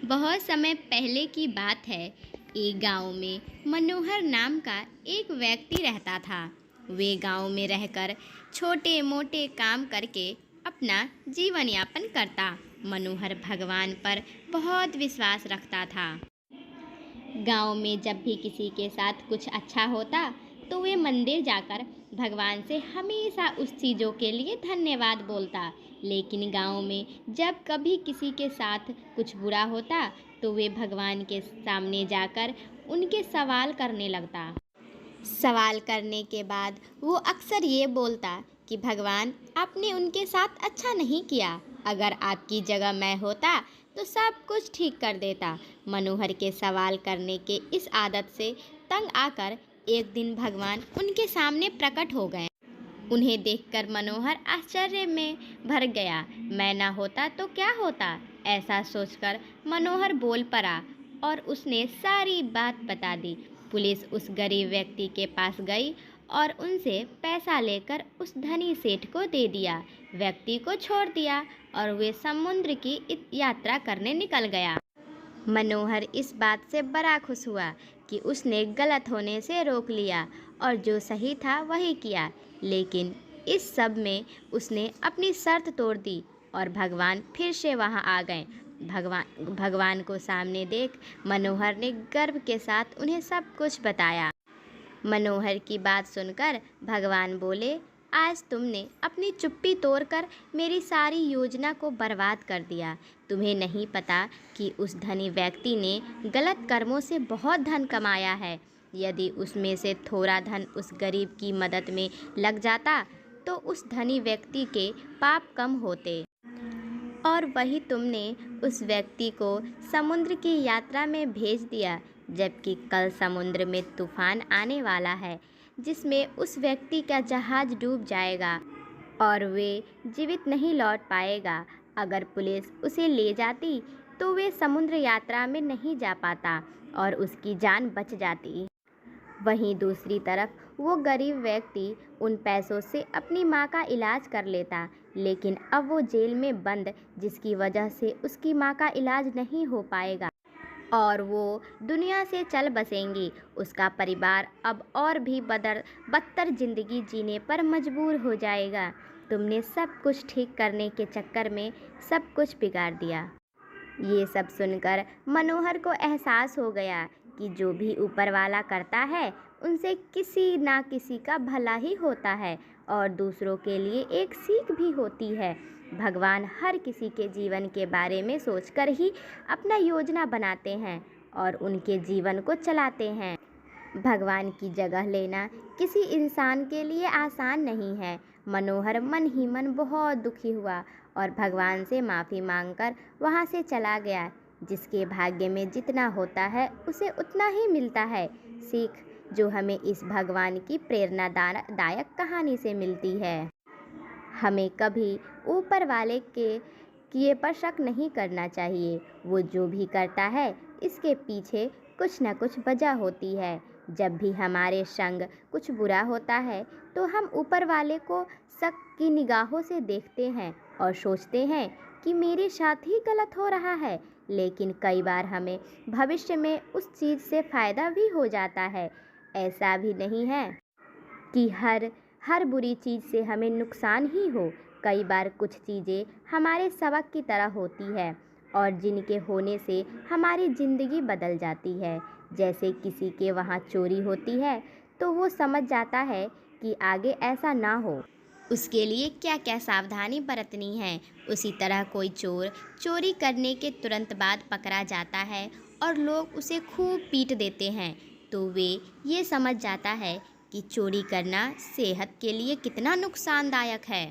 बहुत समय पहले की बात है। एक गांव में मनोहर नाम का एक व्यक्ति रहता था। वे गांव में रहकर छोटे मोटे काम करके अपना जीवन यापन करता। मनोहर भगवान पर बहुत विश्वास रखता था। गांव में जब भी किसी के साथ कुछ अच्छा होता तो वे मंदिर जाकर भगवान से हमेशा उस चीज़ों के लिए धन्यवाद बोलता। लेकिन गांव में जब कभी किसी के साथ कुछ बुरा होता तो वे भगवान के सामने जाकर उनके सवाल करने लगता। सवाल करने के बाद वो अक्सर ये बोलता कि भगवान, आपने उनके साथ अच्छा नहीं किया। अगर आपकी जगह मैं होता तो सब कुछ ठीक कर देता। मनोहर के सवाल करने के इस आदत से तंग आकर एक दिन भगवान उनके सामने प्रकट हो गए। उन्हें देखकर मनोहर आश्चर्य में भर गया। मैं ना होता तो क्या होता, ऐसा सोचकर मनोहर बोल पड़ा और उसने सारी बात बता दी। पुलिस उस गरीब व्यक्ति के पास गई और उनसे पैसा लेकर उस धनी सेठ को दे दिया। व्यक्ति को छोड़ दिया और वे समुद्र की यात्रा करने निकल गया। मनोहर इस बात से बड़ा खुश हुआ कि उसने गलत होने से रोक लिया और जो सही था वही किया। लेकिन इस सब में उसने अपनी शर्त तोड़ दी और भगवान फिर से वहां आ गए। भगवान को सामने देख मनोहर ने गर्व के साथ उन्हें सब कुछ बताया। मनोहर की बात सुनकर भगवान बोले, आज तुमने अपनी चुप्पी तोड़कर मेरी सारी योजना को बर्बाद कर दिया। तुम्हें नहीं पता कि उस धनी व्यक्ति ने गलत कर्मों से बहुत धन कमाया है। यदि उसमें से थोड़ा धन उस गरीब की मदद में लग जाता तो उस धनी व्यक्ति के पाप कम होते। और वही तुमने उस व्यक्ति को समुद्र की यात्रा में भेज दिया, जबकि कल समुद्र में तूफान आने वाला है जिसमें उस व्यक्ति का जहाज डूब जाएगा और वे जीवित नहीं लौट पाएगा। अगर पुलिस उसे ले जाती तो वे समुद्र यात्रा में नहीं जा पाता और उसकी जान बच जाती। वहीं दूसरी तरफ वो गरीब व्यक्ति उन पैसों से अपनी माँ का इलाज कर लेता, लेकिन अब वो जेल में बंद, जिसकी वजह से उसकी माँ का इलाज नहीं हो पाएगा और वो दुनिया से चल बसेंगी। उसका परिवार अब और भी बदतर जिंदगी जीने पर मजबूर हो जाएगा। तुमने सब कुछ ठीक करने के चक्कर में सब कुछ बिगाड़ दिया। ये सब सुनकर मनोहर को एहसास हो गया कि जो भी ऊपर वाला करता है उनसे किसी ना किसी का भला ही होता है और दूसरों के लिए एक सीख भी होती है। भगवान हर किसी के जीवन के बारे में सोचकर ही अपना योजना बनाते हैं और उनके जीवन को चलाते हैं। भगवान की जगह लेना किसी इंसान के लिए आसान नहीं है। मनोहर मन ही मन बहुत दुखी हुआ और भगवान से माफ़ी मांगकर वहाँ से चला गया। जिसके भाग्य में जितना होता है उसे उतना ही मिलता है। सीख जो हमें इस भगवान की प्रेरणादायक कहानी से मिलती है। हमें कभी ऊपर वाले के किए पर शक नहीं करना चाहिए। वो जो भी करता है इसके पीछे कुछ न कुछ वजह होती है। जब भी हमारे संग कुछ बुरा होता है तो हम ऊपर वाले को शक की निगाहों से देखते हैं और सोचते हैं कि मेरे साथ ही गलत हो रहा है। लेकिन कई बार हमें भविष्य में उस चीज़ से फ़ायदा भी हो जाता है। ऐसा भी नहीं है कि हर बुरी चीज़ से हमें नुकसान ही हो। कई बार कुछ चीज़ें हमारे सबक की तरह होती है और जिनके होने से हमारी ज़िंदगी बदल जाती है। जैसे किसी के वहाँ चोरी होती है तो वो समझ जाता है कि आगे ऐसा ना हो, उसके लिए क्या क्या सावधानी बरतनी है। उसी तरह कोई चोर चोरी करने के तुरंत बाद पकड़ा जाता है और लोग उसे खूब पीट देते हैं तो वे ये समझ जाता है कि चोरी करना सेहत के लिए कितना नुकसानदायक है।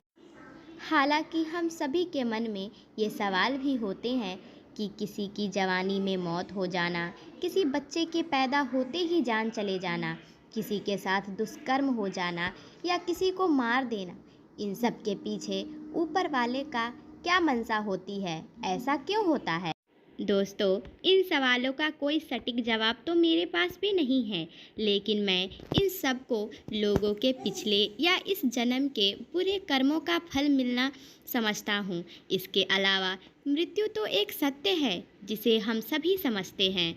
हालांकि हम सभी के मन में ये सवाल भी होते हैं कि किसी की जवानी में मौत हो जाना, किसी बच्चे के पैदा होते ही जान चले जाना, किसी के साथ दुष्कर्म हो जाना या किसी को मार देना, इन सब के पीछे ऊपर वाले का क्या मंशा होती है, ऐसा क्यों होता है। दोस्तों, इन सवालों का कोई सटीक जवाब तो मेरे पास भी नहीं है, लेकिन मैं इन सब को लोगों के पिछले या इस जन्म के बुरे कर्मों का फल मिलना समझता हूँ। इसके अलावा मृत्यु तो एक सत्य है जिसे हम सभी समझते हैं।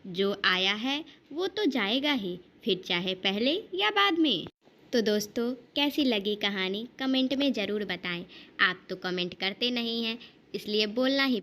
जो आया है वो तो जाएगा ही, फिर चाहे पहले या बाद में। तो दोस्तों, कैसी लगी कहानी कमेंट में ज़रूर बताएं। आप तो कमेंट करते नहीं हैं, इसलिए बोलना ही